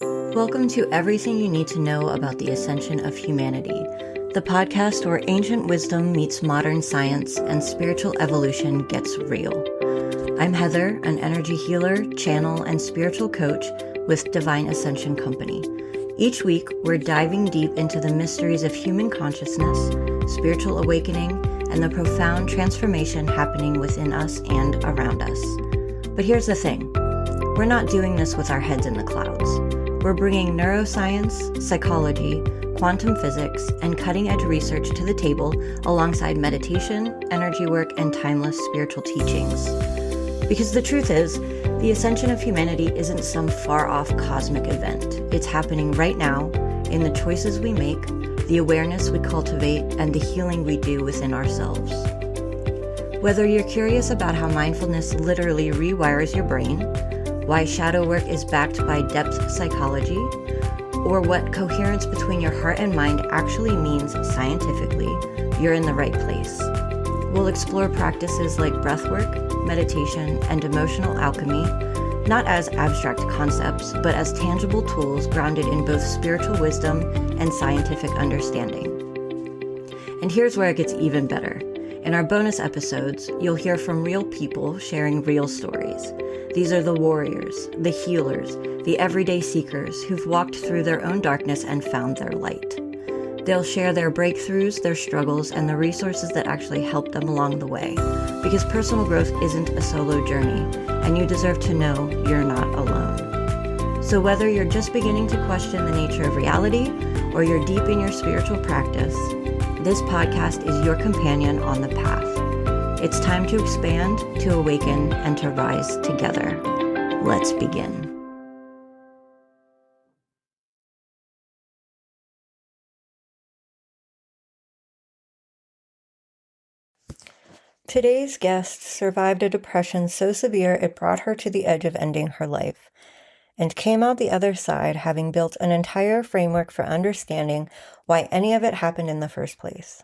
Welcome to Everything You Need to Know About the Ascension of Humanity, the podcast where ancient wisdom meets modern science and spiritual evolution gets real. I'm Heather, an energy healer, channel, and spiritual coach with Divine Ascension Company. Each week, we're diving deep into the mysteries of human consciousness, spiritual awakening, and the profound transformation happening within us and around us. But here's the thing. We're not doing this with our heads in the clouds. We're bringing neuroscience, psychology, quantum physics, and cutting-edge research to the table alongside meditation, energy work, and timeless spiritual teachings. Because the truth is, the ascension of humanity isn't some far-off cosmic event. It's happening right now in the choices we make, the awareness we cultivate, and the healing we do within ourselves. Whether you're curious about how mindfulness literally rewires your brain, why shadow work is backed by depth psychology, or what coherence between your heart and mind actually means scientifically, you're in the right place. We'll explore practices like breathwork, meditation, and emotional alchemy, not as abstract concepts, but as tangible tools grounded in both spiritual wisdom and scientific understanding. And here's where it gets even better. In our bonus episodes, you'll hear from real people sharing real stories. These are the warriors, the healers, the everyday seekers who've walked through their own darkness and found their light. They'll share their breakthroughs, their struggles, and the resources that actually help them along the way. Because personal growth isn't a solo journey, and you deserve to know you're not alone. So whether you're just beginning to question the nature of reality, or you're deep in your spiritual practice, this podcast is your companion on the path. It's time to expand, to awaken, and to rise together. Let's begin. Today's guest survived a depression so severe it brought her to the edge of ending her life, and came out the other side having built an entire framework for understanding why any of it happened in the first place.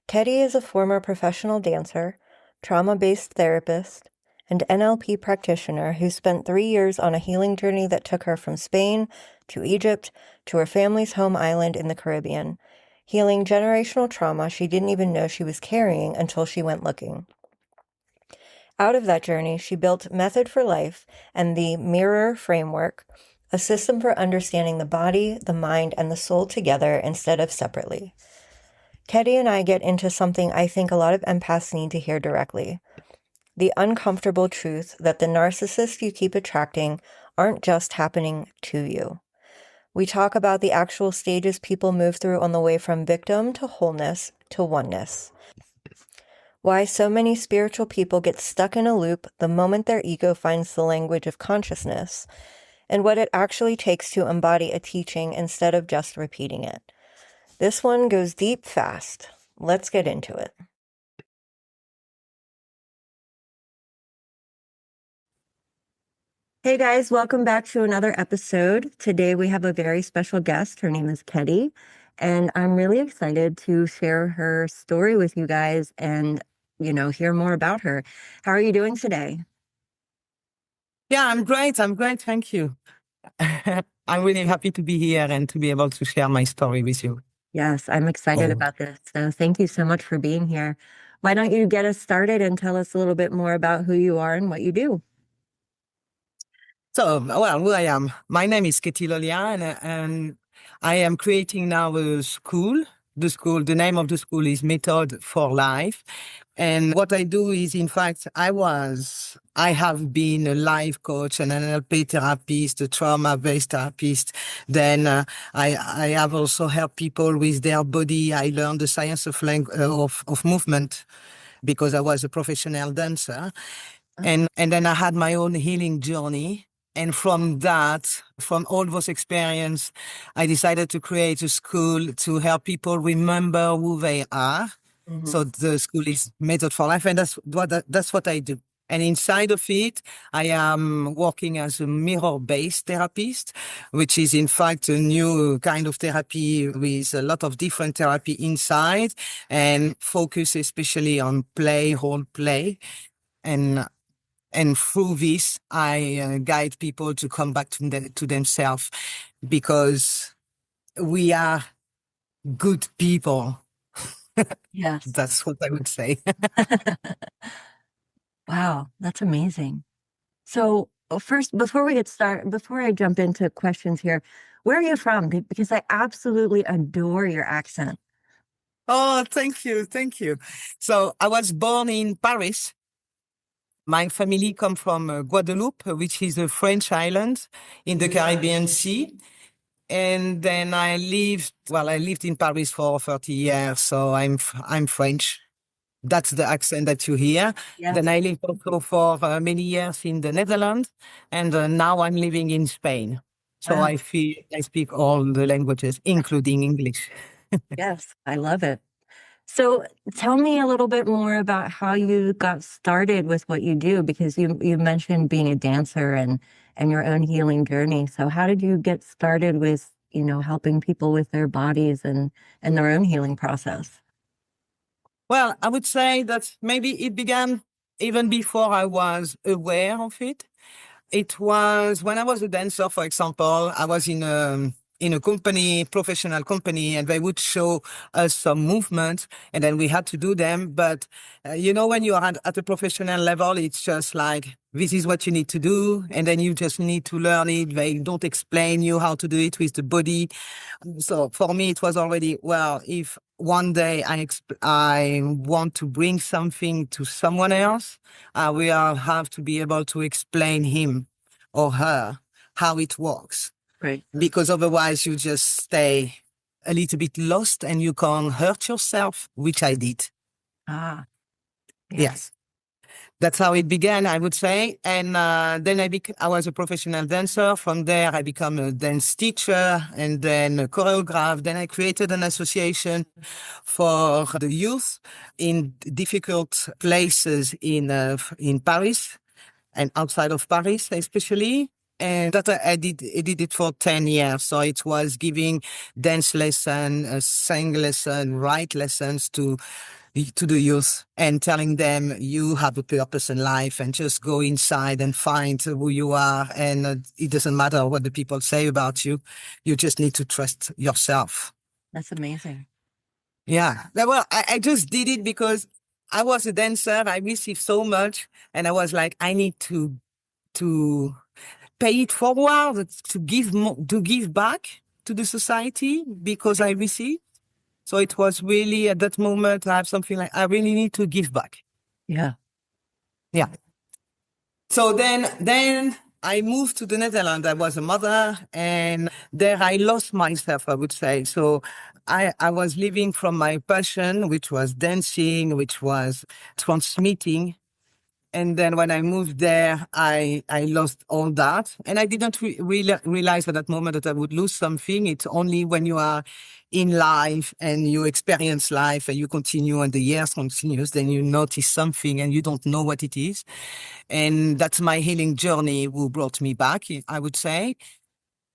Ketty is a former professional dancer, trauma-based therapist, and NLP practitioner who spent 3 years on a healing journey that took her from Spain to Egypt to her family's home island in the Caribbean, healing generational trauma she didn't even know she was carrying until she went looking. Out of that journey, she built Methode for Life and the M.I.R.R.O.R framework, a system for understanding the body, the mind, and the soul together instead of separately. Ketty and I get into something I think a lot of empaths need to hear directly. The uncomfortable truth that the narcissists you keep attracting aren't just happening to you. We talk about the actual stages people move through on the way from victim to wholeness to oneness. Why so many spiritual people get stuck in a loop the moment their ego finds the language of consciousness, and what it actually takes to embody a teaching instead of just repeating it. This one goes deep fast. Let's get into it. Hey guys, welcome back to another episode. Today we have a very special guest. Her name is Ketty, and I'm really excited to share her story with you guys and, hear more about her. How are you doing today? Yeah, I'm great. Thank you. I'm really happy to be here and to be able to share my story with you. Yes, I'm excited about this. So thank you so much for being here. Why don't you get us started and tell us a little bit more about who you are and what you do? So, who I am. My name is Ketty Lollia, and I am creating now a school. The name of the school is Methode for Life. And what I do is, in fact, I have been a life coach, an NLP therapist, a trauma-based therapist. Then I have also helped people with their body. I learned the science of movement because I was a professional dancer. And then I had my own healing journey. And from all those experiences, I decided to create a school to help people remember who they are. Mm-hmm. So the school is Methode for Life, and that's what I do. And inside of it, I am working as a mirror-based therapist, which is in fact a new kind of therapy with a lot of different therapy inside, and focus especially on play, role play. And And through this, I guide people to come back to themselves because we are good people. Yes. That's what I would say. Wow, that's amazing. So first, before we get started, before I jump into questions here, where are you from? Because I absolutely adore your accent. Oh, thank you. Thank you. So I was born in Paris. My family come from Guadeloupe, which is a French island in the Caribbean Sea. And then I lived in Paris for 30 years. So I'm French. That's the accent that you hear. Then Yes. I lived also for many years in the Netherlands. And now I'm living in Spain. So Wow. I feel I speak all the languages, including English. Yes, I love it. So tell me a little bit more about how you got started with what you do, because you mentioned being a dancer and your own healing journey. So how did you get started with, helping people with their bodies and their own healing process? Well, I would say that maybe it began even before I was aware of it. It was when I was a dancer, for example, I was in a company, professional company, and they would show us some movements and then we had to do them. But, when you are at a professional level, it's just like, this is what you need to do. And then you just need to learn it. They don't explain you how to do it with the body. So for me, it was already, well, if one day I want to bring something to someone else, will have to be able to explain him or her how it works. Right. Because otherwise you just stay a little bit lost and you can hurt yourself, which I did. Ah, yes. Yes. That's how it began, I would say. And then I was a professional dancer. From there, I became a dance teacher and then a choreographer. Then I created an association for the youth in difficult places in Paris and outside of Paris, especially. And that I did it for 10 years. So it was giving dance lesson, sing lesson, write lessons to the youth and telling them you have a purpose in life and just go inside and find who you are. And it doesn't matter what the people say about you. You just need to trust yourself. That's amazing. Yeah. Well, I just did it because I was a dancer. I received so much and I was like, I need to pay it forward, to to give back to the society because I received. So it was really at that moment, I have something like, I really need to give back. Yeah. Yeah. So then I moved to the Netherlands. I was a mother and there I lost myself, I would say. So I was living from my passion, which was dancing, which was transmitting. And then when I moved there, I lost all that. And I didn't realize at that moment that I would lose something. It's only when you are in life and you experience life and you continue and the years continues, then you notice something and you don't know what it is. And that's my healing journey who brought me back, I would say.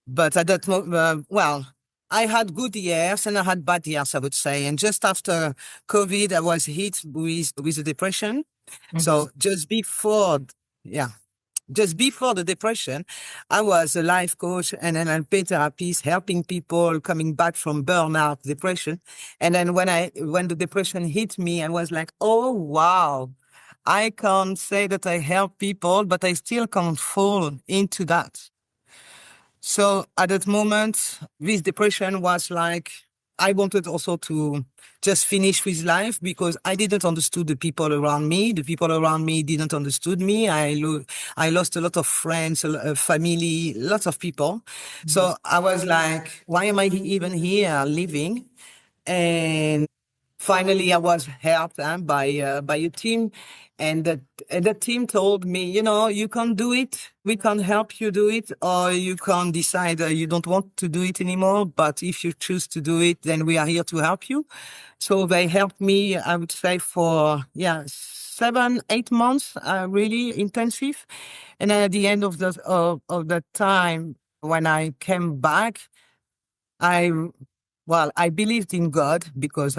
But at that moment, well, I had good years and I had bad years, I would say. And just after COVID, I was hit with a depression. Mhm. So yeah, just before the depression, I was a life coach and an NLP therapist, helping people coming back from burnout, depression. And then when the depression hit me, I was like, oh, wow. I can't say that I help people, but I still can't fall into that. So at that moment, this depression was like, I wanted also to just finish with life because I didn't understood the people around me. The people around me didn't understood me. I lost a lot of friends, family, lots of people. Mhm. So I was like, why am I even here living? And finally, I was helped by a team, and the team told me, you can do it. We can help you do it, or you can decide you don't want to do it anymore. But if you choose to do it, then we are here to help you. So they helped me, I would say, for 7, 8 months, really intensive. And then at the end of that time, when I came back, I I believed in God because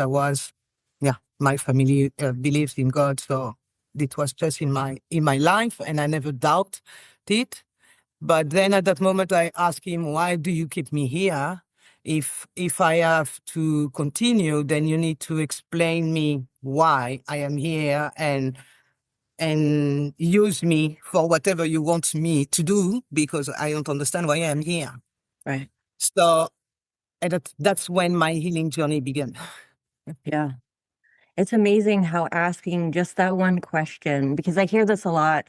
my family believes in God. So it was just in my life, and I never doubted it. But then at that moment, I asked him, "Why do you keep me here? If I have to continue, then you need to explain me why I am here and use me for whatever you want me to do, because I don't understand why I am here." Right. So, and that's when my healing journey began. Yeah. It's amazing how asking just that one question, because I hear this a lot,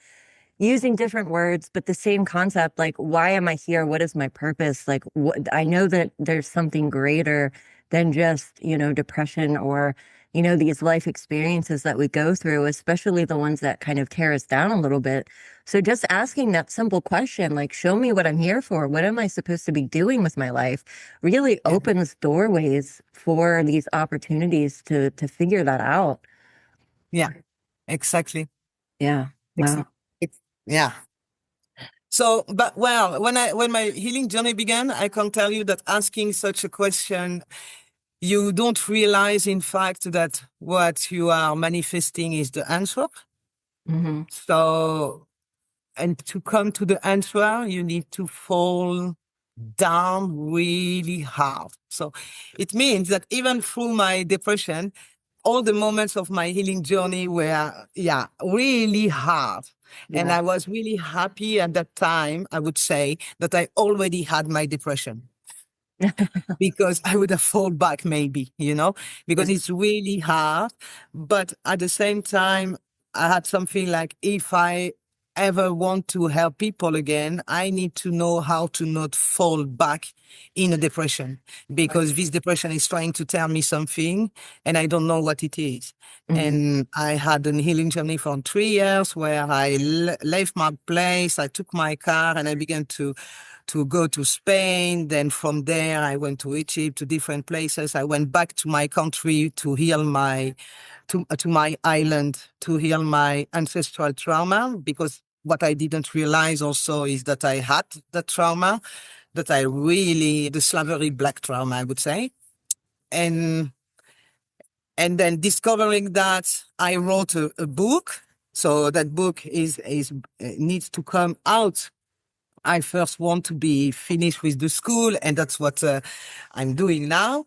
using different words, but the same concept, like, why am I here? What is my purpose? Like, I know that there's something greater than just, depression or, these life experiences that we go through, especially the ones that kind of tear us down a little bit. So just asking that simple question, like, show me what I'm here for. What am I supposed to be doing with my life? Really Yeah, opens doorways for these opportunities to figure that out. yeah, exactly. Yeah. Ex- Wow. yeah. So, but well, when my healing journey began, I can tell you that asking such a question, you don't realize, in fact, that what you are manifesting is the answer. Hmm. So, and to come to the answer, you need to fall down really hard. So it means that even through my depression, all the moments of my healing journey were, yeah, really hard. And Yeah. I was really happy at that time, I would say, that I already had my depression, because I would have fallen back maybe, because Yeah. it's really hard. But at the same time, I had something like, if I ever want to help people again, I need to know how to not fall back in a depression, because this depression is trying to tell me something and I don't know what it is. Hmm. And I had a healing journey for 3 years where I left my place, I took my car and I began to go to Spain. Then from there, I went to Egypt, to different places. I went back to my country to heal to my island, to heal my ancestral trauma, because what I didn't realize also is that I had the trauma, the slavery black trauma, I would say. And, and then discovering that, I wrote a book. So that book needs to come out. I first want to be finished with the school, and that's what I'm doing now.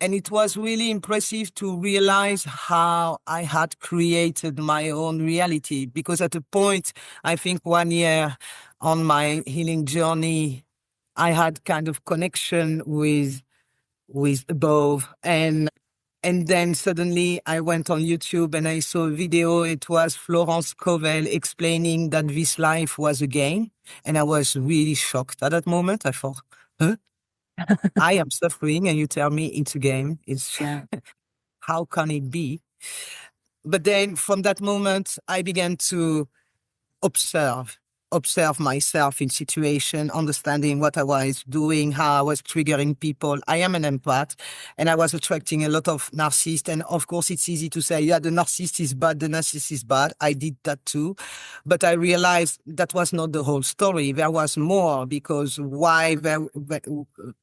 And it was really impressive to realize how I had created my own reality, because at a point, I think 1 year on my healing journey, I had kind of connection with above, and then suddenly I went on YouTube and I saw a video. It was Florence Covell explaining that this life was a game. And I was really shocked at that moment. I thought, huh? I am suffering and you tell me it's a game. Yeah. How can it be? But then from that moment, I began to observe myself in situation, understanding what I was doing, how I was triggering people. I am an empath, and I was attracting a lot of narcissists. And of course, it's easy to say, yeah, the narcissist is bad, the narcissist is bad. I did that too. But I realized that was not the whole story. There was more, because why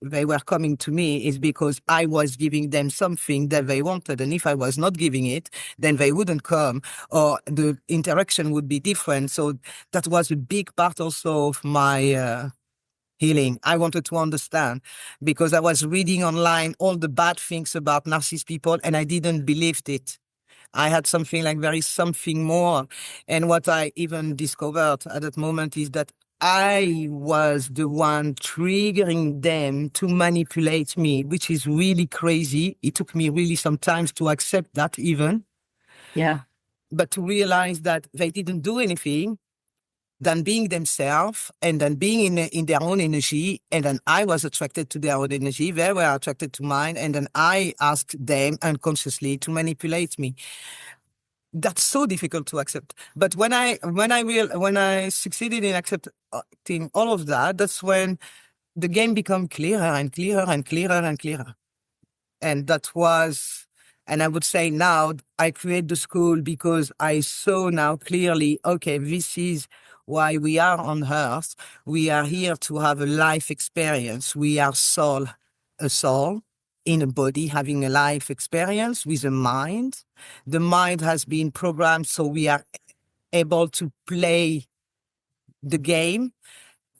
they were coming to me is because I was giving them something that they wanted. And if I was not giving it, then they wouldn't come, or the interaction would be different. So that was a big part also of my healing. I wanted to understand, because I was reading online all the bad things about narcissist people and I didn't believe it. I had something like there is something more. And what I even discovered at that moment is that I was the one triggering them to manipulate me, which is really crazy. It took me really some time to accept that even, Yeah. but to realize that they didn't do anything than being themselves and then being in their own energy. And then I was attracted to their own energy. They were attracted to mine. And then I asked them unconsciously to manipulate me. That's so difficult to accept. But when I succeeded in accepting all of that, that's when the game became clearer and clearer and clearer and clearer. And that was, and I would say now I create the school because I saw now clearly, okay, this is why we are on earth. We are here to have a life experience. We are a soul. in a body, having a life experience with a mind. The mind has been programmed so we are able to play the game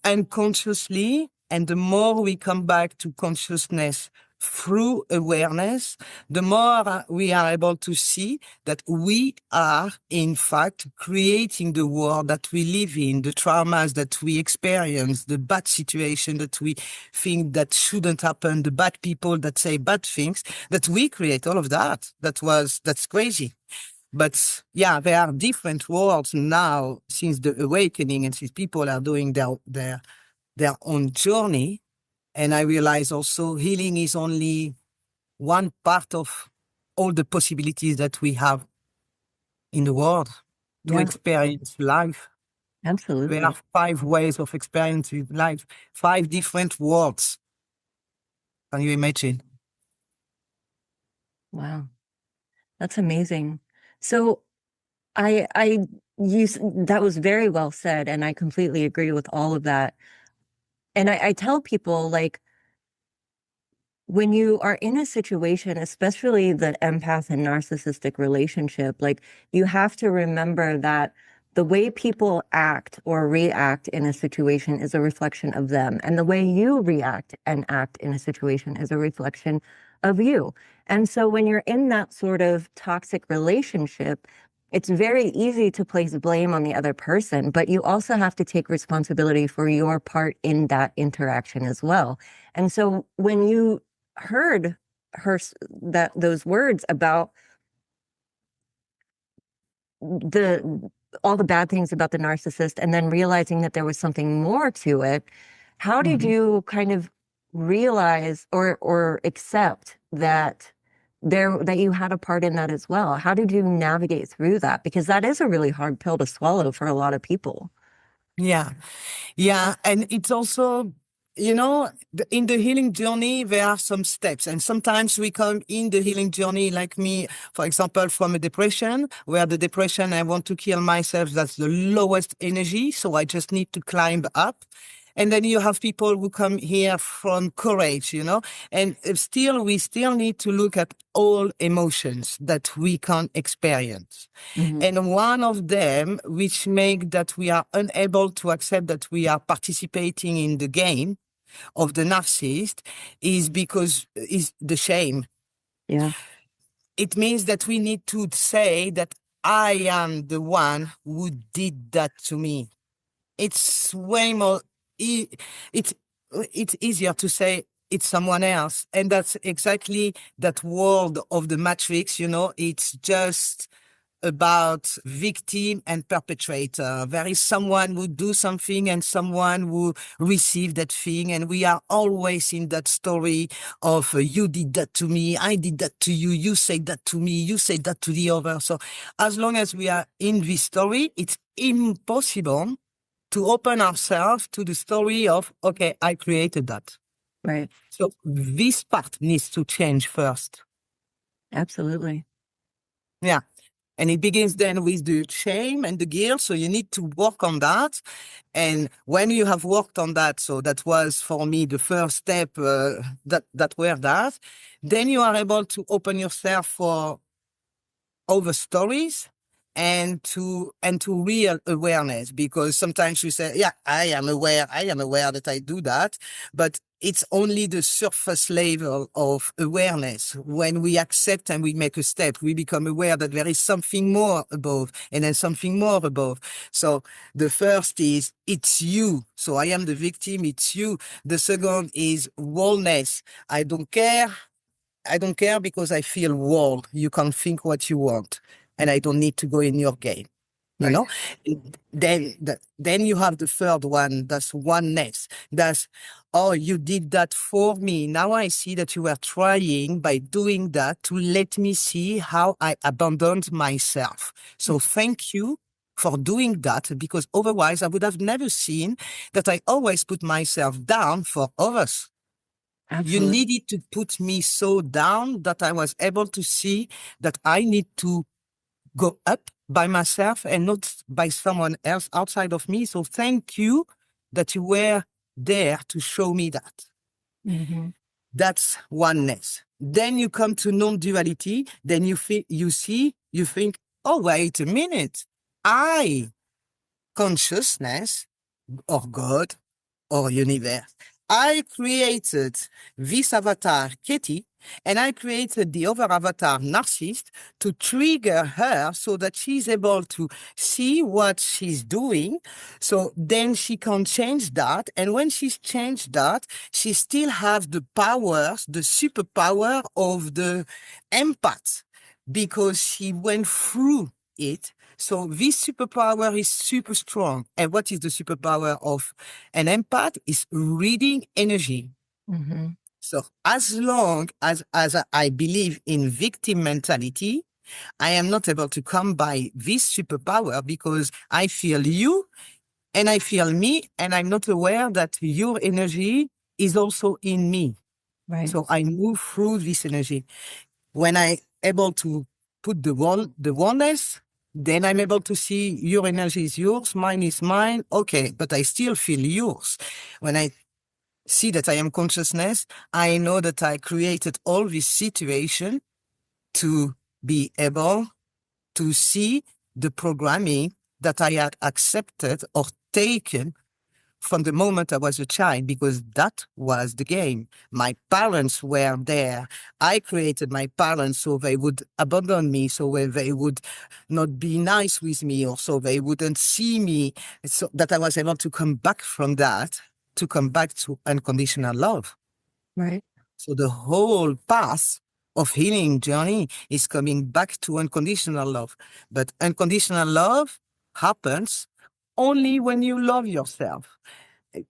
unconsciously. And the more we come back to consciousness through awareness, the more we are able to see that we are, in fact, creating the world that we live in, the traumas that we experience, the bad situation that we think that shouldn't happen, the bad people that say bad things, that we create all of that. That's crazy. But yeah, there are different worlds now since the awakening and since people are doing their own journey. And I realize also healing is only one part of all the possibilities that we have in the world to Yeah, experience life. There are absolutely. 5 ways of experiencing life, 5 different worlds. Can you imagine? Wow. That's amazing. So I use that was very well said, and I completely agree with all of that. And I tell people, like, when you are in a situation, especially the empath and narcissistic relationship, like, you have to remember that the way people act or react in a situation is a reflection of them. And the way you react and act in a situation is a reflection of you. And so when you're in that sort of toxic relationship, it's very easy to place blame on the other person, but you also have to take responsibility for your part in that interaction as well. And so when you heard those words about the all the bad things about the narcissist and then realizing that there was something more to it, how did Mhm. you kind of realize or accept that that you had a part in that as well? How did you navigate through that? Because that is a really hard pill to swallow for a lot of people. Yeah. Yeah, and it's also, in the healing journey, there are some steps. And sometimes we come in the healing journey, like me, for example, from a depression, where the depression, I want to kill myself. That's the lowest energy. So I just need to climb up. And then you have people who come here from courage, and we still need to look at all emotions that we can experience. Hmm. And one of them, which make that we are unable to accept that we are participating in the game of the narcissist is the shame. Yeah. It means that we need to say that I am the one who did that to me. It's way more, e- it's, it's easier to say it's someone else. And that's exactly that world of the matrix, it's just about victim and perpetrator. There is someone who do something and someone who receive that thing. And we are always in that story of you did that to me, I did that to you, you said that to me, you said that to the other. So as long as we are in this story, it's impossible to open ourselves to the story of, okay, I created that. Right. So this part needs to change first. Absolutely. Yeah. And it begins then with the shame and the guilt. So you need to work on that. And when you have worked on that, so that was for me the first step that were that, then you are able to open yourself for other stories and to real awareness, because sometimes you say, yeah, I am aware that I do that, but it's only the surface level of awareness. When we accept and we make a step, we become aware that there is something more above and then something more above. So the first is it's you. So I am the victim. It's you. The second is wholeness. I don't care because I feel whole. You can think what you want, and I don't need to go in your game. You Right. know. Then you have the third one. That's oneness. That's, oh, you did that for me. Now I see that you were trying by doing that to let me see how I abandoned myself. So thank you for doing that, because otherwise I would have never seen that I always put myself down for others. You Absolutely. needed to put me so down that I was able to see that I need to go up by myself and not by someone else outside of me. So thank you that you were there to show me that. Hmm. That's oneness. Then you come to non-duality. Then you think, oh, wait a minute. I, consciousness or God or universe, I created this avatar, Ketty, and I created the other avatar, narcissist, to trigger her so that she's able to see what she's doing. So then she can change that. And when she's changed that, she still has the powers, the superpower of the empath, because she went through it. So this superpower is super strong. And what is the superpower of an empath? Is reading energy. Mm-hmm. So as long as I believe in victim mentality, I am not able to come by this superpower because I feel you and I feel me, and I'm not aware that your energy is also in me. Right. So I move through this energy. When I able to put the oneness, then I'm able to see your energy is yours, mine is mine. Okay, but I still feel yours. When I see that I am consciousness, I know that I created all this situation to be able to see the programming that I had accepted or taken from the moment I was a child, because that was the game. My parents were there. I created my parents so they would abandon me, so they would not be nice with me, or so they wouldn't see me, so that I was able to come back from that, to come back to unconditional love. Right. So the whole path of healing journey is coming back to unconditional love. But unconditional love happens only when you love yourself.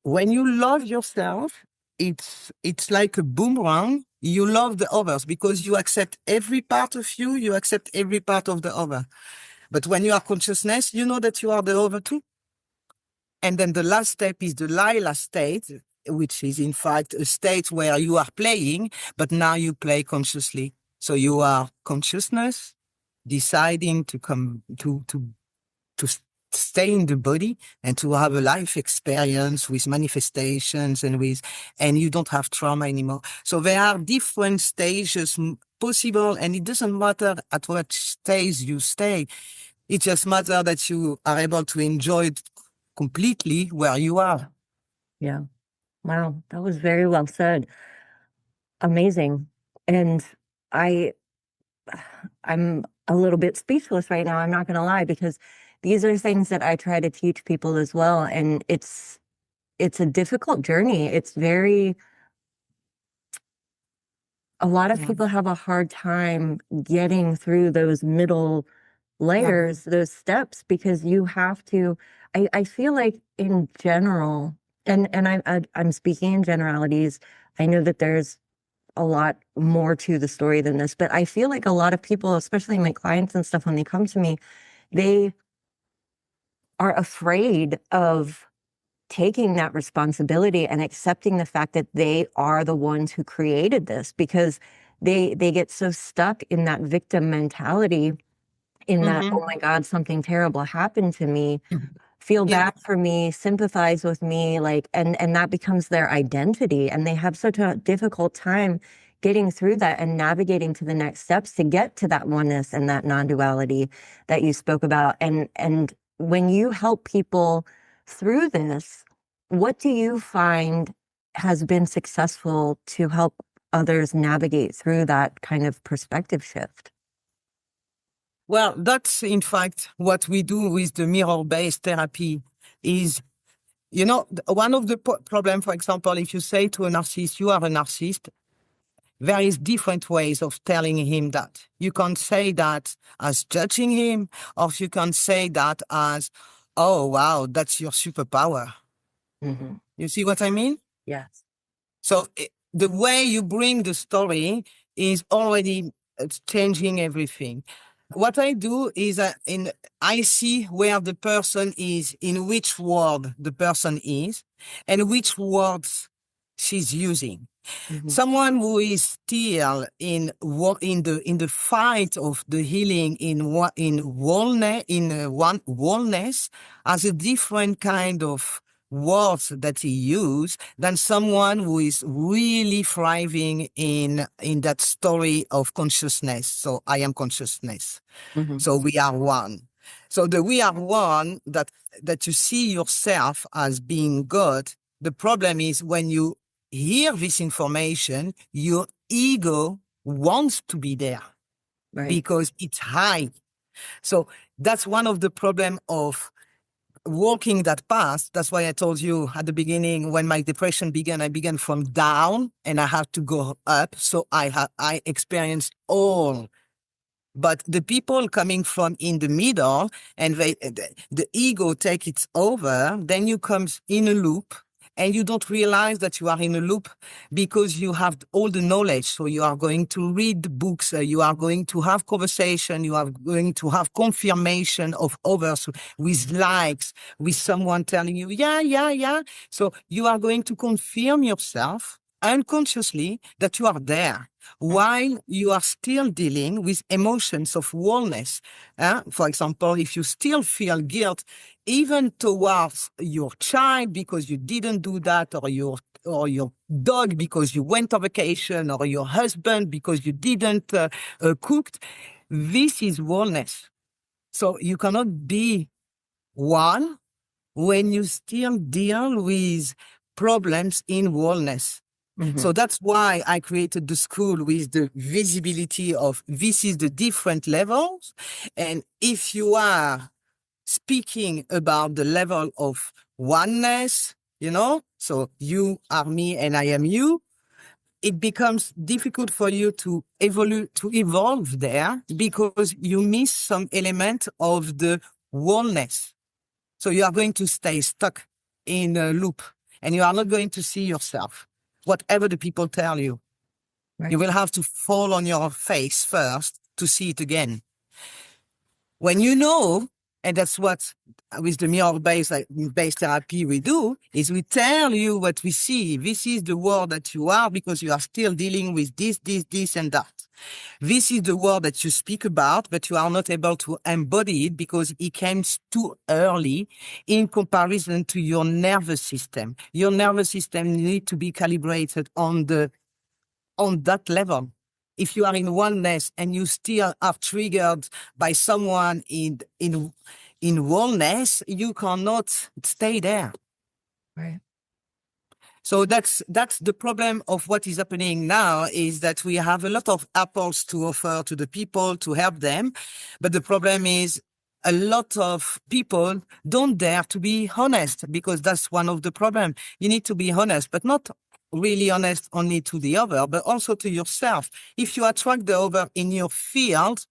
When you love yourself, it's like a boomerang. You love the others because you accept every part of you, you accept every part of the other. But when you are consciousness, you know that you are the other too. And then the last step is the Lila state, which is in fact a state where you are playing, but now you play consciously. So you are consciousness, deciding to come to stay in the body and to have a life experience with manifestations and you don't have trauma anymore. So there are different stages possible, and it doesn't matter at what stage you stay. It just matters that you are able to enjoy it completely where you are. Yeah. Wow. That was very well said. Amazing. And I I'm a little bit speechless right now, I'm not going to lie, because these are things that I try to teach people as well, and it's a difficult journey. It's very a lot of people have a hard time getting through those middle layers, those steps, because you have to I feel like in general, and I'm speaking in generalities. I know that there's a lot more to the story than this, but I feel like a lot of people, especially my clients and stuff, when they come to me, they are afraid of taking that responsibility and accepting the fact that they are the ones who created this, because they get so stuck in that victim mentality, in that, oh my God, something terrible happened to me, feel Yeah. bad for me, sympathize with me, like, and that becomes their identity. And they have such a difficult time getting through that and navigating to the next steps to get to that oneness and that non-duality that you spoke about. And when you help people through this, what do you find has been successful to help others navigate through that kind of perspective shift? Well, that's in fact what we do with the mirror-based therapy is, one of the problem, for example, if you say to a narcissist, you are a narcissist, there is different ways of telling him that. You can say that as judging him, or you can say that as, oh, wow, that's your superpower. Mm-hmm. You see what I mean? Yes. So the way you bring the story is already changing everything. What I do is I see where the person is, in which word the person is, and which words she's using. Mm-hmm. Someone who is still in the fight of the healing in wholeness has a different kind of words that he used than someone who is really thriving in that story of consciousness. So I am consciousness. Mm-hmm. So we are one. So the we are one, that you see yourself as being God. The problem is when you hear this information, your ego wants to be there Right. because it's high. So that's one of the problem of walking that path. That's why I told you at the beginning, when my depression began, I began from down and I had to go up. So I experienced all. But the people coming from in the middle and the ego take it over, then you come in a loop and you don't realize that you are in a loop because you have all the knowledge. So you are going to read books, you are going to have conversation, you are going to have confirmation of others with likes, with someone telling you, yeah, yeah, yeah. So you are going to confirm yourself unconsciously that you are there while you are still dealing with emotions of wholeness. For example, if you still feel guilt, even towards your child because you didn't do that, or your dog because you went on vacation, or your husband because you didn't cook, this is wholeness. So you cannot be one when you still deal with problems in wholeness. Mm-hmm. So that's why I created the school with the visibility of this is the different levels. And if you are speaking about the level of oneness, so you are me and I am you, it becomes difficult for you to evolve there because you miss some element of the oneness. So you are going to stay stuck in a loop and you are not going to see yourself. Whatever the people tell you, Right. you will have to fall on your face first to see it again. When you know, and that's what with the M.I.R.R.O.R based therapy we do, is we tell you what we see. This is the world that you are because you are still dealing with this, and that. This is the word that you speak about, but you are not able to embody it because it came too early in comparison to your nervous system. Your nervous system needs to be calibrated on that level. If you are in oneness and you still are triggered by someone in oneness, you cannot stay there. Right. So that's the problem of what is happening now, is that we have a lot of apples to offer to the people to help them. But the problem is a lot of people don't dare to be honest, because that's one of the problems. You need to be honest, but not really honest only to the other, but also to yourself. If you attract the other in your field,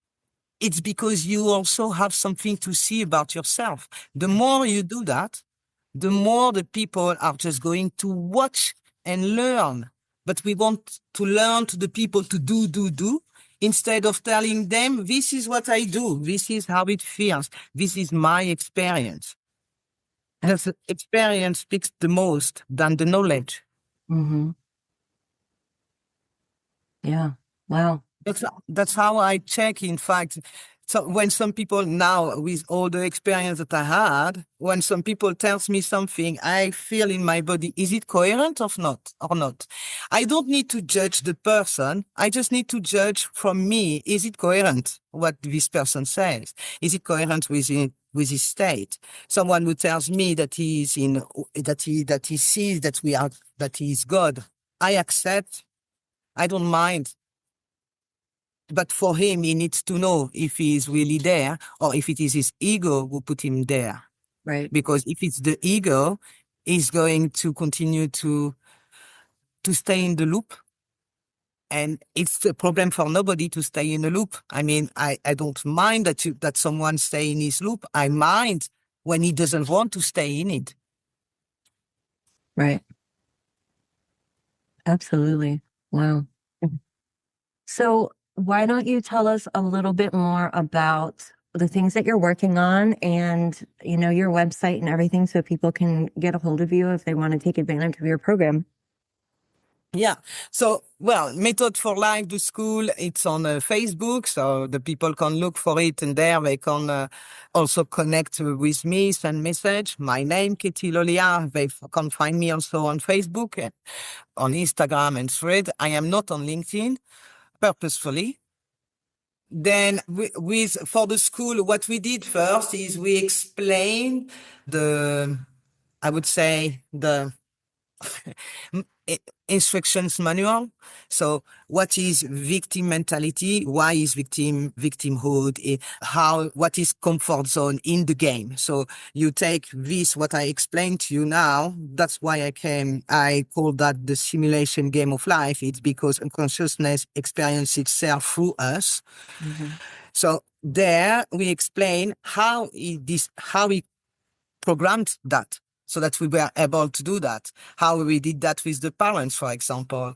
it's because you also have something to see about yourself. The more you do that, the more the people are just going to watch and learn. But we want to learn to the people to do, instead of telling them, this is what I do. This is how it feels. This is my experience. The experience speaks the most than the knowledge. Mm-hmm. Yeah. Wow. That's how I check, in fact. So when some people now, with all the experience that I had, when some people tells me something, I feel in my body, is it coherent or not? I don't need to judge the person. I just need to judge from me. Is it coherent what this person says? Is it coherent with his state? Someone who tells me that he is that he sees that he is God, I accept. I don't mind. But for him, he needs to know if he is really there or if it is his ego who put him there. Right. Because if it's the ego, he's going to continue to stay in the loop. And it's a problem for nobody to stay in a loop. I mean, I don't mind that someone stay in his loop. I mind when he doesn't want to stay in it. Right. Absolutely. Wow. So why don't you tell us a little bit more about the things that you're working on and, your website and everything so people can get a hold of you if they want to take advantage of your program? Yeah. So, well, Methode for Life, the school, it's on Facebook, so the people can look for it, and there they can also connect with me, send message. My name, Ketty Lollia. They can find me also on Facebook, on Instagram and Thread. I am not on LinkedIn, purposefully. Then for the school, what we did first is we explained the, I would say, the instructions manual. So what is victim mentality? Why is victimhood? What is comfort zone in the game? So you take this, what I explained to you now. That's why I call that the simulation game of life. It's because consciousness experiences itself through us. Mm-hmm. So there we explain how we programmed that so that we were able to do that. How we did that with the parents, for example,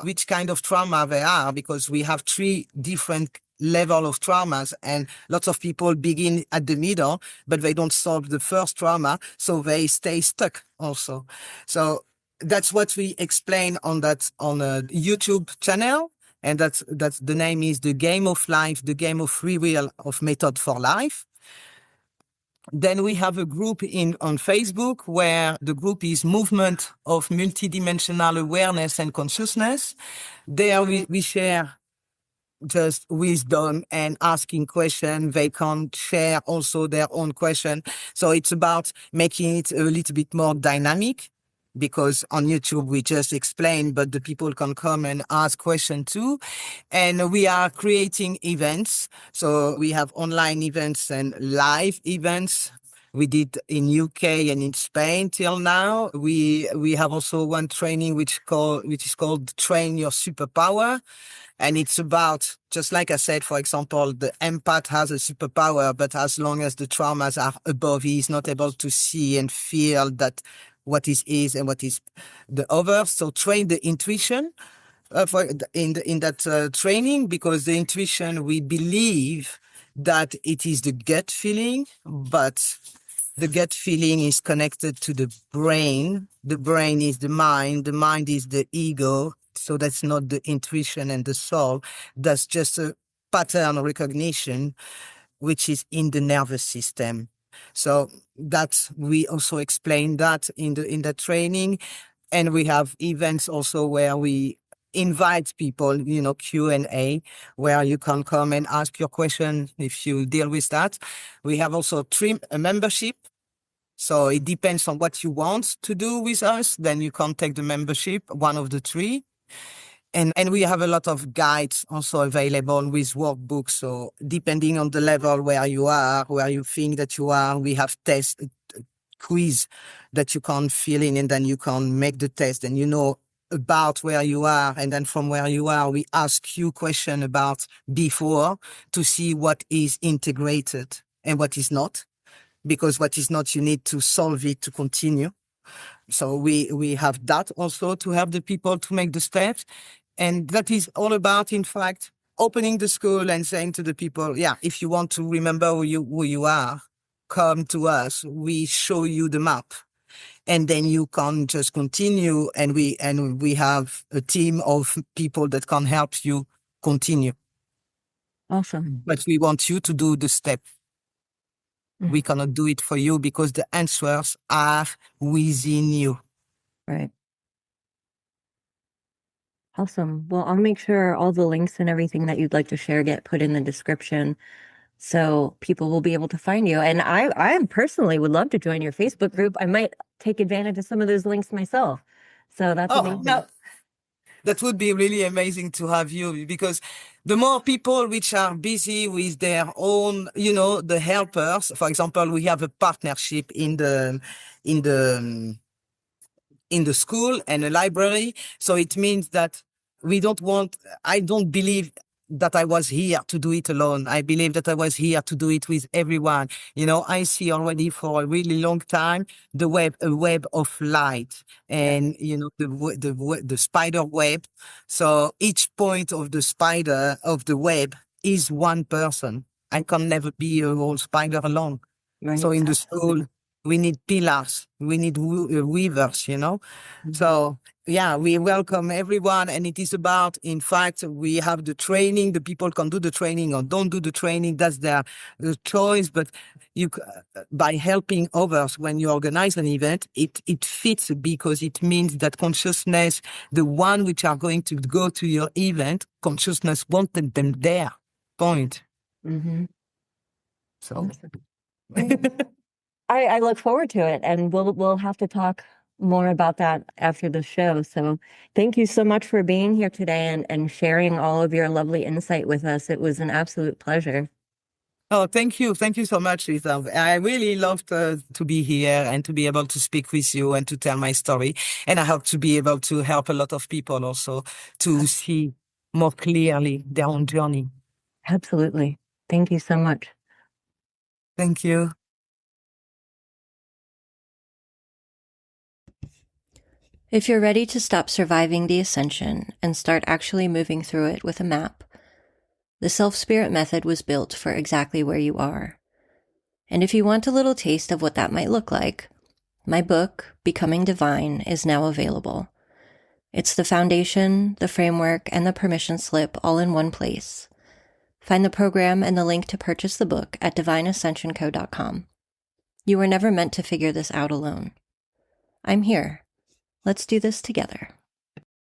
which kind of trauma they are, because we have 3 different level of traumas, and lots of people begin at the middle, but they don't solve the first trauma. So they stay stuck also. So that's what we explain on a YouTube channel. And that's the name is the game of life, the game of free will of Methode for Life. Then we have a group on Facebook where the group is Movement of Multidimensional Awareness and Consciousness. There we share just wisdom and asking questions. They can share also their own question. So it's about making it a little bit more dynamic, because on YouTube we just explain, but the people can come and ask questions too. And we are creating events. So we have online events and live events. We did in UK and in Spain till now. We have also one training which is called Train Your Superpower. And it's about, just like I said, for example, the empath has a superpower, but as long as the traumas are above, he is not able to see and feel that what is and what is the other. So train the intuition in that training, because the intuition, we believe that it is the gut feeling, but the gut feeling is connected to the brain. The brain is the mind is the ego. So that's not the intuition and the soul. That's just a pattern recognition, which is in the nervous system. So we also explain that in the training. And we have events also where we invite people, Q&A, where you can come and ask your question if you deal with that. We have also a membership. So it depends on what you want to do with us. Then you can take the membership, one of the 3. And we have a lot of guides also available with workbooks. So depending on the level where you are, where you think that you are, we have quiz that you can fill in, and then you can make the test, and about where you are. And then from where you are, we ask you question about before to see what is integrated and what is not, because what is not, you need to solve it to continue. So we have that also to help the people to make the steps. And that is all about, in fact, opening the school and saying to the people, yeah, if you want to remember who you are, come to us. We show you the map. And then you can just continue. And we have a team of people that can help you continue. Awesome. But we want you to do the step. Mm. We cannot do it for you because the answers are within you. Right. Awesome. Well, I'll make sure all the links and everything that you'd like to share get put in the description, so people will be able to find you. And I personally would love to join your Facebook group. I might take advantage of some of those links myself. So that's amazing. No. That would be really amazing to have you, because the more people which are busy with their own, the helpers. For example, we have a partnership in the school and a library. So it means that I don't believe that I was here to do it alone. I believe that I was here to do it with everyone. I see already for a really long time a web of light, and the spider web. So each point of the web is one person. I can never be a whole spider alone. Right. So in the school, We need pillars. We need weavers, you know? So, yeah, we welcome everyone. And it is about, in fact, we have the training. The people can do the training or don't do the training. That's their choice. But by helping others when you organize an event, it fits because it means that consciousness, the one which are going to go to your event, consciousness wanted them there. Point. Mm-hmm. So. I look forward to it, and we'll have to talk more about that after the show. So thank you so much for being here today and sharing all of your lovely insight with us. It was an absolute pleasure. Oh, thank you. Thank you so much, Lisa. I really loved to be here and to be able to speak with you and to tell my story. And I hope to be able to help a lot of people also to see more clearly their own journey. Absolutely. Thank you so much. Thank you. If you're ready to stop surviving the ascension and start actually moving through it with a map, the Self-Spirit method was built for exactly where you are. And if you want a little taste of what that might look like, my book, Becoming Divine, is now available. It's the foundation, the framework, and the permission slip all in one place. Find the program and the link to purchase the book at divineascensionco.com. You were never meant to figure this out alone. I'm here. Let's do this together.